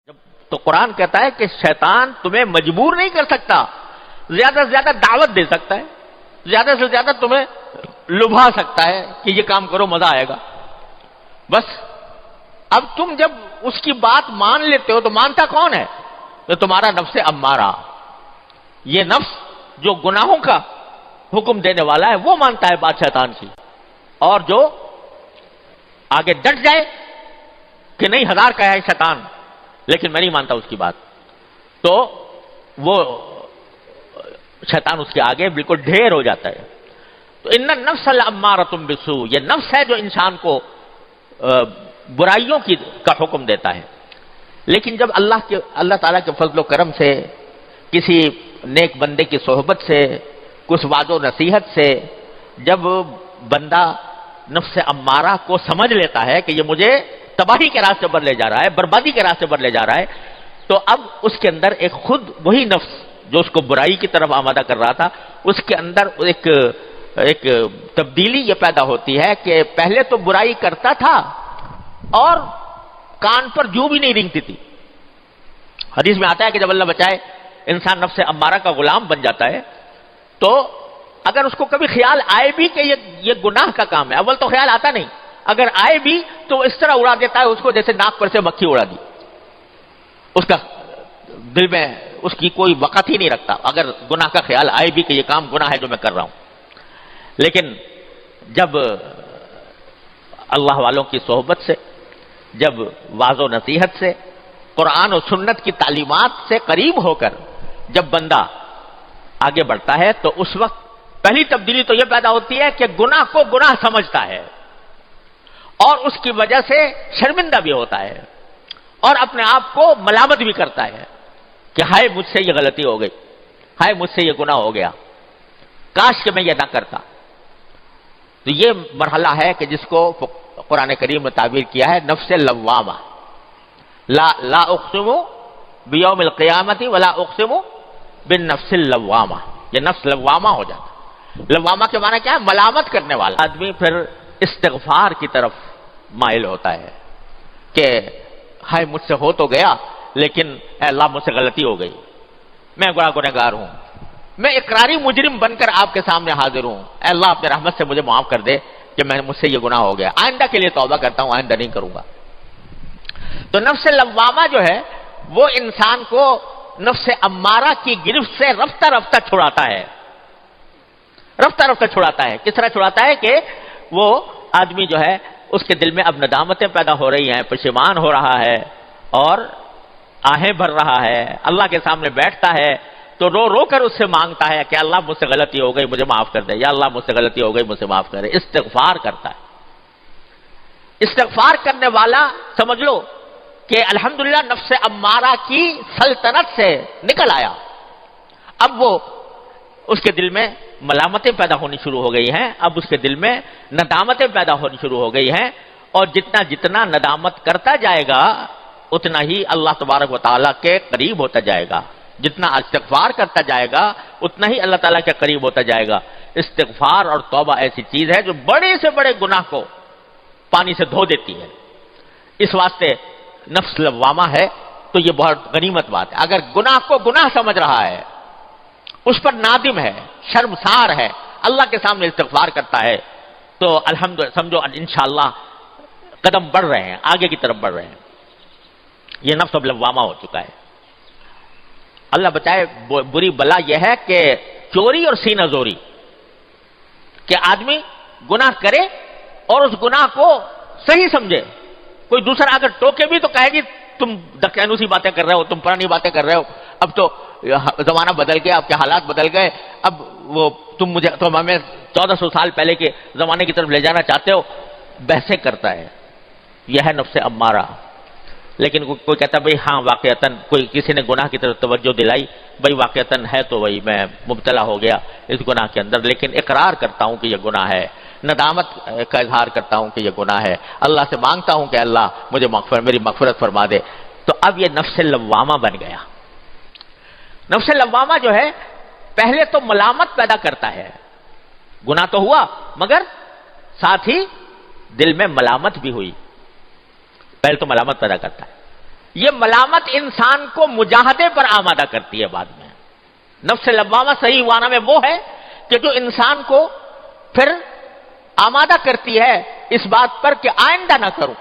جب تو قرآن کہتا ہے کہ شیطان تمہیں مجبور نہیں کر سکتا، زیادہ سے زیادہ دعوت دے سکتا ہے، زیادہ سے زیادہ تمہیں لبھا سکتا ہے کہ یہ کام کرو مزہ آئے گا، بس۔ اب تم جب اس کی بات مان لیتے ہو تو مانتا کون ہے؟ تو تمہارا نفس امارہ، یہ نفس جو گناہوں کا حکم دینے والا ہے وہ مانتا ہے بات شیطان کی، اور جو آگے ڈٹ جائے کہ نہیں ہزار کا ہے شیطان لیکن میں نہیں مانتا اس کی بات، تو وہ شیطان اس کے آگے بالکل ڈھیر ہو جاتا ہے۔ تو ان النفس لامارۃ بالسوء، یہ نفس ہے جو انسان کو برائیوں کا حکم دیتا ہے۔ لیکن جب اللہ تعالیٰ کے فضل و کرم سے، کسی نیک بندے کی صحبت سے، کچھ وعظ و نصیحت سے جب بندہ نفس امارہ کو سمجھ لیتا ہے کہ یہ مجھے تباہی کے راستے پر لے جا رہا ہے، بربادی کے راستے پر لے جا رہا ہے، تو اب اس کے اندر ایک خود وہی نفس جو اس کو برائی کی طرف آمادہ کر رہا تھا، اس کے اندر ایک تبدیلی یہ پیدا ہوتی ہے کہ پہلے تو برائی کرتا تھا اور کان پر جو بھی نہیں رینگتی تھی۔ حدیث میں آتا ہے کہ جب اللہ بچائے انسان نفس امارہ کا غلام بن جاتا ہے تو اگر اس کو کبھی خیال آئے بھی کہ یہ گناہ کا کام ہے، اول تو خیال آتا نہیں، اگر آئے بھی تو اس طرح اڑا دیتا ہے اس کو جیسے ناک پر سے مکھی اڑا دی، اس کا دل میں اس کی کوئی وقت ہی نہیں رکھتا اگر گناہ کا خیال آئے بھی کہ یہ کام گناہ ہے جو میں کر رہا ہوں۔ لیکن جب اللہ والوں کی صحبت سے، جب واعظ و نصیحت سے، قرآن و سنت کی تعلیمات سے قریب ہو کر جب بندہ آگے بڑھتا ہے تو اس وقت پہلی تبدیلی تو یہ پیدا ہوتی ہے کہ گناہ کو گناہ سمجھتا ہے اور اس کی وجہ سے شرمندہ بھی ہوتا ہے اور اپنے آپ کو ملامت بھی کرتا ہے کہ ہائے مجھ سے یہ غلطی ہو گئی، ہائے مجھ سے یہ گناہ ہو گیا، کاش کہ میں یہ نہ کرتا۔ تو یہ مرحلہ ہے کہ جس کو قرآن کریم میں تعبیر کیا ہے نفس لوامہ، لا اقسم بیوم القیامت ولا اقسم بالنفس اللوامہ، یہ نفس لوامہ ہو جاتا۔ لوامہ کے معنی کیا ہے؟ ملامت کرنے والا آدمی پھر استغفار کی طرف مائل ہوتا ہے کہ ہائے مجھ سے ہو تو گیا لیکن اے اللہ مجھ سے غلطی ہو گئی، میں گنہگار ہوں، میں اقراری مجرم بن کر آپ کے سامنے حاضر ہوں، اے اللہ اپنے رحمت سے مجھے معاف کر دے کہ مجھ سے یہ گناہ ہو گیا، آئندہ کے لیے توبہ کرتا ہوں، آئندہ نہیں کروں گا۔ تو نفس لوامہ جو ہے وہ انسان کو نفس امارہ کی گرفت سے رفتہ رفتہ چھڑاتا ہے، رفتہ رفتہ چھڑاتا ہے۔ کس طرح چھڑاتا ہے کہ وہ آدمی جو ہے اس کے دل میں اب ندامتیں پیدا ہو رہی ہیں، پشیمان ہو رہا ہے اور آہیں بھر رہا ہے، اللہ کے سامنے بیٹھتا ہے تو رو رو کر اس سے مانگتا ہے کہ اللہ مجھ سے غلطی ہو گئی مجھے معاف کر دے، یا اللہ مجھ سے غلطی ہو گئی مجھ سے معاف کر دے، استغفار کرتا ہے۔ استغفار کرنے والا سمجھ لو کہ الحمدللہ نفس امارہ کی سلطنت سے نکل آیا، اب وہ اس کے دل میں ملامتیں پیدا ہونی شروع ہو گئی ہیں، اب اس کے دل میں ندامتیں پیدا ہونی شروع ہو گئی ہیں، اور جتنا ندامت کرتا جائے گا اتنا ہی اللہ تبارک و تعالیٰ کے قریب ہوتا جائے گا، جتنا استغفار کرتا جائے گا اتنا ہی اللہ تعالیٰ کے قریب ہوتا جائے گا۔ استغفار اور توبہ ایسی چیز ہے جو بڑے سے بڑے گناہ کو پانی سے دھو دیتی ہے، اس واسطے نفس لوامہ ہے تو یہ بہت غنیمت بات ہے۔ اگر گناہ کو گناہ سمجھ رہا ہے، اس پر نادم ہے، شرمسار ہے، اللہ کے سامنے استغفار کرتا ہے تو الحمدللہ سمجھو انشاءاللہ قدم بڑھ رہے ہیں، آگے کی طرف بڑھ رہے ہیں، یہ نفس اب لوامہ ہو چکا ہے۔ اللہ بچائے بری بلا یہ ہے کہ چوری اور سینہ زوری، کہ آدمی گناہ کرے اور اس گناہ کو صحیح سمجھے، کوئی دوسرا اگر ٹوکے بھی تو کہے گی تم دقیانوسی باتیں کر رہے ہو، تم پرانی باتیں کر رہے ہو، اب تو زمانہ بدل گیا، اب کے حالات بدل گئے، اب تم ہمیں 1400 سال پہلے کے زمانے کی طرف لے جانا چاہتے ہو، بحثیں کرتا ہے، یہ ہے نفس امارہ۔ لیکن کوئی کہتا ہے بھئی ہاں واقعتاً کوئی کسی نے گناہ کی طرف توجہ دلائی، بھئی واقعتاً ہے تو وہی میں مبتلا ہو گیا اس گناہ کے اندر، لیکن اقرار کرتا ہوں کہ یہ گناہ ہے، ندامت کا اظہار کرتا ہوں کہ یہ گناہ ہے، اللہ سے مانگتا ہوں کہ اللہ مجھے میری مغفرت فرما دے، تو اب یہ نفس لوامہ بن گیا۔ نفس لوامہ جو ہے پہلے تو ملامت پیدا کرتا ہے، گناہ تو ہوا مگر ساتھ ہی دل میں ملامت بھی ہوئی، پہلے تو ملامت پیدا کرتا ہے، یہ ملامت انسان کو مجاہدے پر آمادہ کرتی ہے بعد میں. نفس لوامہ صحیح معنی میں وہ ہے کہ جو انسان کو پھر آمادہ کرتی ہے اس بات پر کہ آئندہ نہ کروں،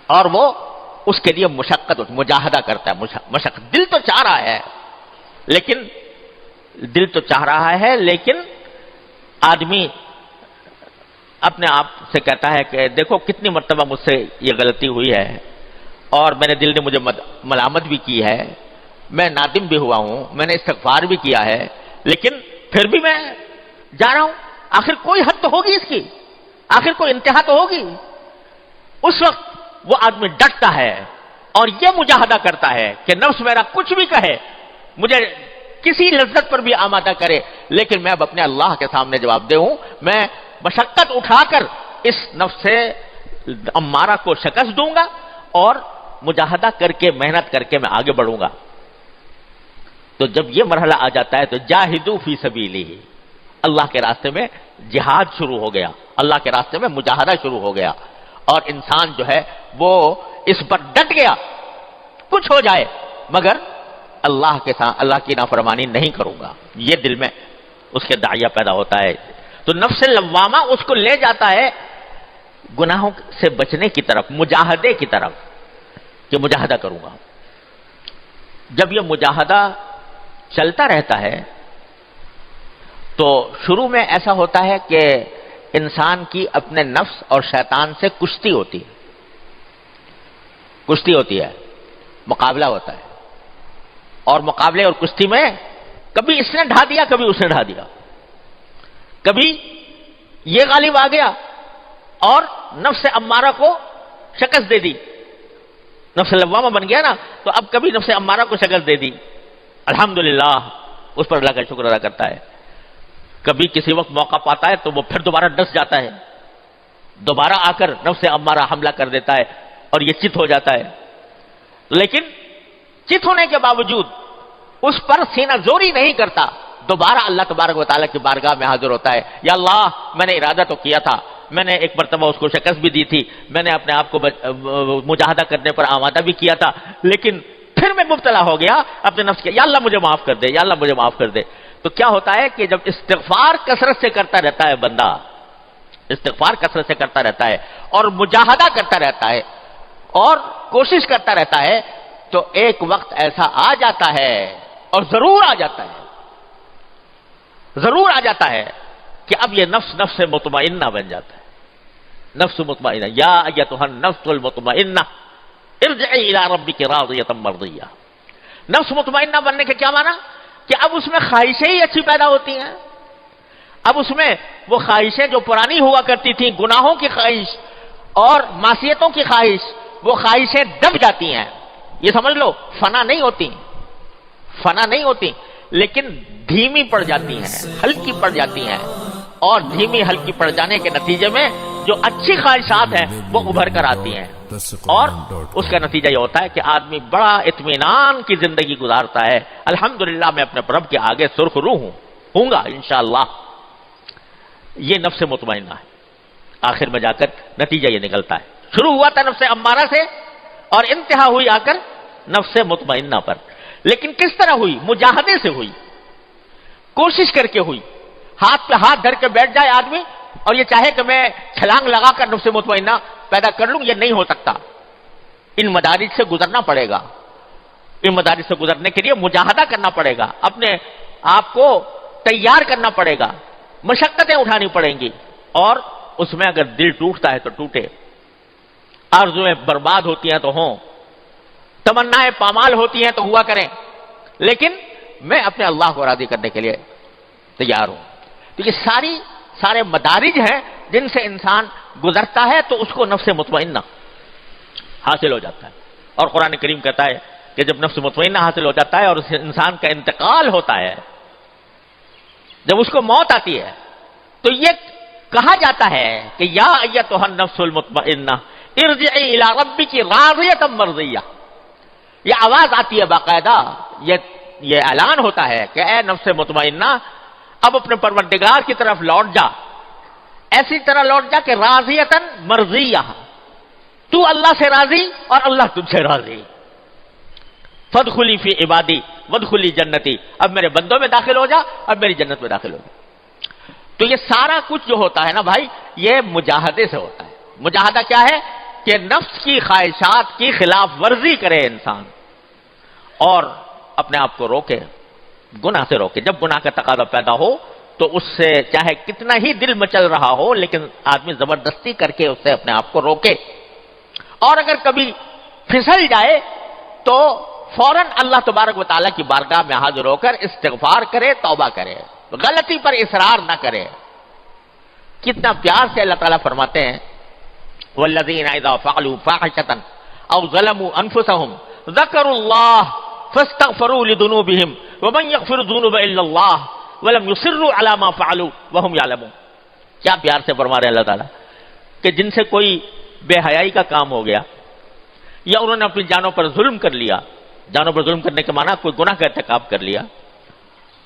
اور وہ اس کے لیے مشقت مجاہدہ کرتا ہے. مشقت دل تو چاہ رہا ہے لیکن آدمی اپنے آپ سے کہتا ہے کہ دیکھو کتنی مرتبہ مجھ سے یہ غلطی ہوئی ہے اور میرے دل نے مجھے ملامت بھی کی ہے، میں نادم بھی ہوا ہوں، میں نے استغفار بھی کیا ہے، لیکن پھر بھی میں جا رہا ہوں. آخر کوئی حد تو ہوگی اس کی، آخر کوئی انتہا تو ہوگی. اس وقت وہ آدمی ڈٹتا ہے اور یہ مجاہدہ کرتا ہے کہ نفس میرا کچھ بھی کہے، مجھے کسی لذت پر بھی آمادہ کرے، لیکن میں اب اپنے اللہ کے سامنے جواب دے ہوں، میں مشقت اٹھا کر اس نفس سے امارہ کو شکست دوں گا اور مجاہدہ کر کے محنت کر کے میں آگے بڑھوں گا. تو جب یہ مرحلہ آ جاتا ہے تو جاہدوا فی سبیلہ، اللہ کے راستے میں جہاد شروع ہو گیا، اللہ کے راستے میں مجاہدہ شروع ہو گیا، اور انسان جو ہے وہ اس پر ڈٹ گیا، کچھ ہو جائے مگر اللہ کے ساتھ اللہ کی نافرمانی نہیں کروں گا، یہ دل میں اس کے داعیہ پیدا ہوتا ہے. تو نفس لوامہ اس کو لے جاتا ہے گناہوں سے بچنے کی طرف، مجاہدے کی طرف کہ مجاہدہ کروں گا. جب یہ مجاہدہ چلتا رہتا ہے تو شروع میں ایسا ہوتا ہے کہ انسان کی اپنے نفس اور شیطان سے کشتی ہوتی ہے، مقابلہ ہوتا ہے، اور مقابلے اور کشتی میں کبھی اس نے ڈھا دیا کبھی اس نے ڈھا دیا، کبھی یہ غالب آ گیا اور نفس امارہ کو شکست دے دی، نفس لوامہ بن گیا نا، تو اب کبھی نفس امارہ کو شکست دے دی، الحمدللہ اس پر اللہ کا شکر ادا کرتا ہے. کبھی کسی وقت موقع پاتا ہے تو وہ پھر دوبارہ ڈس جاتا ہے، دوبارہ آ کر نفس امارہ حملہ کر دیتا ہے اور یہ چت ہو جاتا ہے. لیکن چت ہونے کے باوجود اس پر سینہ زوری نہیں کرتا، دوبارہ اللہ تبارک و تعالیٰ کی بارگاہ میں حاضر ہوتا ہے. یا اللہ، میں نے ارادہ تو کیا تھا، میں نے ایک مرتبہ اس کو شکست بھی دی تھی، میں نے اپنے آپ کو مجاہدہ کرنے پر آمادہ بھی کیا تھا، لیکن پھر میں مبتلا ہو گیا اپنے نفس کے، یا اللہ مجھے معاف کر دے، یا اللہ مجھے معاف کر دے. تو کیا ہوتا ہے کہ جب استغفار کثرت سے کرتا رہتا ہے بندہ، استغفار کثرت سے کرتا رہتا ہے اور مجاہدہ کرتا رہتا ہے اور کوشش کرتا رہتا ہے، تو ایک وقت ایسا آ جاتا ہے، اور ضرور آ جاتا ہے کہ اب یہ نفس مطمئنہ بن جاتا ہے. نفس مطمئنہ، یا ایتھا النفس المطمئنہ ارجعی الی ربک راضیۃ مرضیہ. نفس مطمئنہ بننے کے کیا معنی؟ کہ اب اس میں خواہشیں ہی اچھی پیدا ہوتی ہیں، اب اس میں وہ خواہشیں جو پرانی ہوا کرتی تھیں، گناہوں کی خواہش اور معصیتوں کی خواہش، وہ خواہشیں دب جاتی ہیں. یہ سمجھ لو فنا نہیں ہوتی لیکن دھیمی پڑ جاتی ہیں، ہلکی پڑ جاتی ہیں، اور دھیمی ہلکی پڑ جانے کے نتیجے میں جو اچھی خواہشات ہیں وہ ابھر کر آتی ہیں، اور اس کا نتیجہ یہ ہوتا ہے کہ آدمی بڑا اطمینان کی زندگی گزارتا ہے. الحمدللہ میں اپنے رب کے آگے سرخ روح ہوں گا انشاءاللہ. یہ نفس مطمئنہ ہے. آخر میں جا کر نتیجہ یہ نکلتا ہے، شروع ہوا تھا نفس امارہ سے اور انتہا ہوئی آ کر نفس مطمئنہ پر. لیکن کس طرح ہوئی؟ مجاہدے سے ہوئی، کوشش کر کے ہوئی. ہاتھ پہ ہاتھ دھر کے بیٹھ جائے آدمی اور یہ چاہے کہ میں چھلانگ لگا کر نفس مطمئنہ پیدا کر لوں، یہ نہیں ہو سکتا. ان مدارج سے گزرنا پڑے گا. ان مدارج سے گزرنے کے لیے مجاہدہ کرنا پڑے گا، اپنے آپ کو تیار کرنا پڑے گا، مشقتیں اٹھانی پڑیں گی. اور اس میں اگر دل ٹوٹتا ہے تو ٹوٹے، آرزویں برباد ہوتی ہیں تو ہوں، تمنائیں پامال ہوتی ہیں تو ہوا کریں، لیکن میں اپنے اللہ کو راضی کرنے کے لیے تیار ہوں. تو یہ سارے مدارج ہیں جن سے انسان گزرتا ہے تو اس کو نفس مطمئنہ حاصل ہو جاتا ہے. اور قرآن کریم کہتا ہے کہ جب نفس مطمئنہ حاصل ہو جاتا ہے اور اس انسان کا انتقال ہوتا ہے، جب اس کو موت آتی ہے، تو یہ کہا جاتا ہے کہ یا ایتھا النفس المطمئنہ ارجعی الی ربک راضیۃ مرضیہ. یہ آواز آتی ہے باقاعدہ، یہ اعلان ہوتا ہے کہ اے نفس مطمئنہ اب اپنے پروردگار کی طرف لوٹ جا، ایسی طرح لوٹ جا کہ راضیۃ مرضیہ، تو اللہ سے راضی اور اللہ تجھ سے راضی. فادخلی فی عبادی وادخلی جنتی، اب میرے بندوں میں داخل ہو جا، اب میری جنت میں داخل ہو جا. تو یہ سارا کچھ جو ہوتا ہے نا بھائی، یہ مجاہدے سے ہوتا ہے. مجاہدہ کیا ہے؟ کہ نفس کی خواہشات کی خلاف ورزی کرے انسان اور اپنے آپ کو روکے، گناہ سے روکے. جب گناہ کا تقاضا پیدا ہو تو اس سے چاہے کتنا ہی دل مچل رہا ہو، لیکن آدمی زبردستی کر کے اس سے اپنے آپ کو روکے. اور اگر کبھی پھسل جائے تو فوراً اللہ تبارک و تعالیٰ کی بارگاہ میں حاضر ہو کر استغفار کرے، توبہ کرے، غلطی پر اصرار نہ کرے. کتنا پیار سے اللہ تعالیٰ فرماتے ہیں والذین اذا فعلوا فاحشة او ظلموا انفسهم ذکروا اللہ فاستغفروا لذنوبهم ومن یغفر الذنوب الا اللہ ولم یصروا علی ما فعلوا وهم یعلمون. کیا پیار سے فرما رہے ہیں اللہ تعالیٰ کہ جن سے کوئی بے حیائی کا کام ہو گیا یا انہوں نے اپنی جانوں پر ظلم کر لیا، جانوں پر ظلم کرنے کے معنی کوئی گناہ کا ارتکاب کر لیا،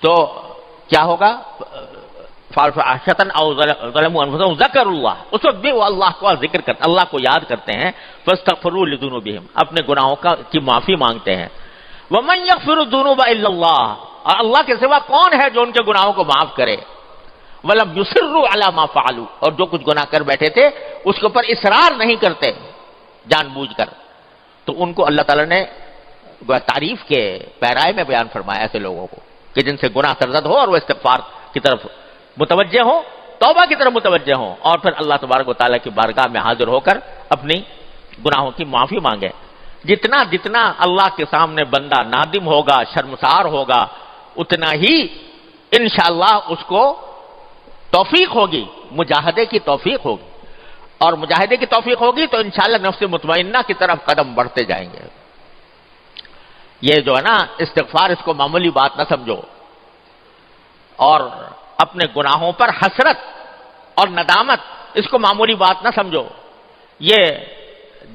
تو کیا ہوگا؟ فاحشة او ظلموا انفسهم ذکروا اللہ، اس وقت بھی وہ اللہ کو ذکر کرتے، اللہ کو یاد کرتے ہیں. فاستغفروا لذنوبهم، اپنے گناہوں کی معافی مانگتے ہیں. ومن یغفر الذنوب الا اللہ، اور اللہ کے سوا کون ہے جو ان کے گناہوں کو معاف کرے. ولم یصروا علی ما فعلوا، اور جو کچھ گناہ کر بیٹھے تھے اس کے اوپر اصرار نہیں کرتے جان بوجھ کر. تو ان کو اللہ تعالیٰ نے تعریف کے پیرائے میں بیان فرمایا ایسے لوگوں کو کہ جن سے گناہ سرزد ہو اور وہ استغفار کی طرف متوجہ ہوں، توبہ کی طرف متوجہ ہوں، اور پھر اللہ تبارک و تعالیٰ کی بارگاہ میں حاضر ہو کر اپنی گناہوں کی معافی مانگے. جتنا اللہ کے سامنے بندہ نادم ہوگا، شرمسار ہوگا، اتنا ہی انشاءاللہ اس کو توفیق ہوگی، مجاہدے کی توفیق ہوگی. اور مجاہدے کی توفیق ہوگی تو انشاءاللہ نفس مطمئنہ کی طرف قدم بڑھتے جائیں گے. یہ جو ہے نا استغفار، اس کو معمولی بات نہ سمجھو، اور اپنے گناہوں پر حسرت اور ندامت اس کو معمولی بات نہ سمجھو. یہ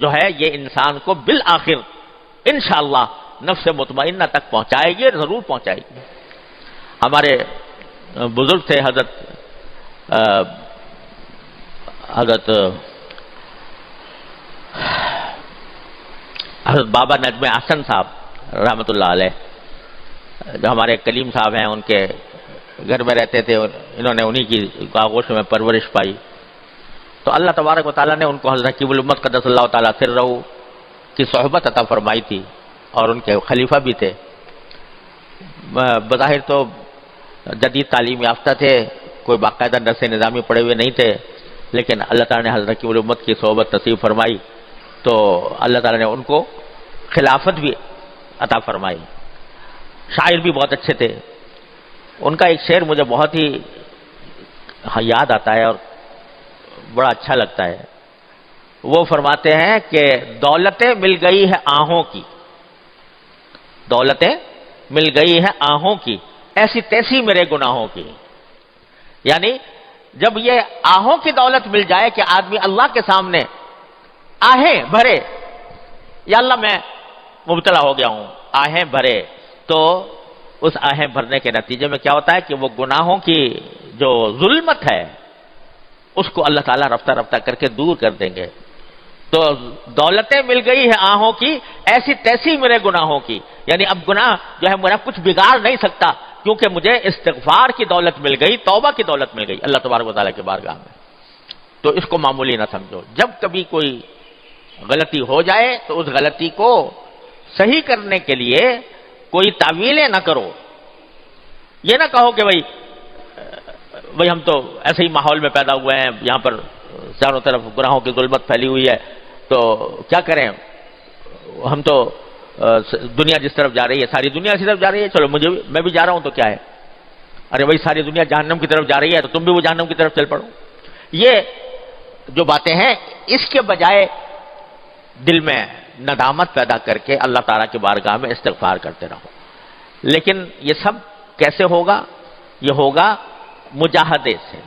جو ہے یہ انسان کو بالآخر انشاءاللہ نفس مطمئنہ تک پہنچائے گی، ضرور پہنچائے گی. ہمارے بزرگ تھے حضرت بابا نجم احسن صاحب رحمۃ اللہ علیہ، جو ہمارے کلیم صاحب ہیں، ان کے گھر میں رہتے تھے، انہوں نے انہی کی آغوش میں پرورش پائی. تو اللہ تبارک و تعالیٰ نے ان کو حضرت حکیم الامت قدس اللہ تعالیٰ سرہ کی صحبت عطا فرمائی تھی، اور ان کے خلیفہ بھی تھے. بظاہر تو جدید تعلیم یافتہ تھے، کوئی باقاعدہ درس نظامی پڑھے ہوئے نہیں تھے، لیکن اللہ تعالیٰ نے حضرت حکیم الامت کی صحبت نصیب فرمائی تو اللہ تعالیٰ نے ان کو خلافت بھی عطا فرمائی. شاعر بھی بہت اچھے تھے. ان کا ایک شعر مجھے بہت ہی یاد آتا ہے اور بڑا اچھا لگتا ہے. وہ فرماتے ہیں کہ دولتیں مل گئی ہے آہوں کی، دولتیں مل گئی ہے آہوں کی، ایسی تیسی میرے گناہوں کی. یعنی جب یہ آہوں کی دولت مل جائے کہ آدمی اللہ کے سامنے آہیں بھرے، یا اللہ میں مبتلا ہو گیا ہوں، آہیں بھرے، تو اس آہیں بھرنے کے نتیجے میں کیا ہوتا ہے کہ وہ گناہوں کی جو ظلمت ہے اس کو اللہ تعالیٰ رفتہ رفتہ کر کے دور کر دیں گے. تو دولتیں مل گئی ہے آہوں کی، ایسی تیسی میرے گناہوں کی. یعنی اب گناہ جو ہے میرا کچھ بگاڑ نہیں سکتا، کیونکہ مجھے استغفار کی دولت مل گئی، توبہ کی دولت مل گئی اللہ تبارک و تعالیٰ کے بارگاہ میں. تو اس کو معمولی نہ سمجھو. جب کبھی کوئی غلطی ہو جائے تو اس غلطی کو صحیح کرنے کے لیے کوئی تعویلیں نہ کرو. یہ نہ کہو کہ بھائی ہم تو ایسے ہی ماحول میں پیدا ہوئے ہیں، یہاں پر چاروں طرف گناہوں کی ظلمت پھیلی ہوئی ہے، تو کیا کریں، ہم تو دنیا جس طرف جا رہی ہے ساری دنیا اسی طرف جا رہی ہے، چلو میں بھی جا رہا ہوں تو کیا ہے. ارے بھائی ساری دنیا جہنم کی طرف جا رہی ہے تو تم بھی وہ جہنم کی طرف چل پڑو. یہ جو باتیں ہیں اس کے بجائے دل میں ندامت پیدا کر کے اللہ تعالیٰ کی بارگاہ میں استغفار کرتے رہو. لیکن یہ سب کیسے ہوگا؟ یہ ہوگا مجاہدے سے،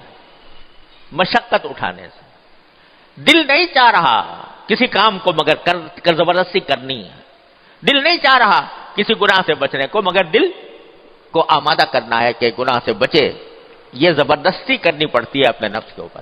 مشقت اٹھانے سے. دل نہیں چاہ رہا کسی کام کو مگر کر زبردستی کرنی ہے، دل نہیں چاہ رہا کسی گناہ سے بچنے کو مگر دل کو آمادہ کرنا ہے کہ گناہ سے بچے. یہ زبردستی کرنی پڑتی ہے اپنے نفس کے اوپر.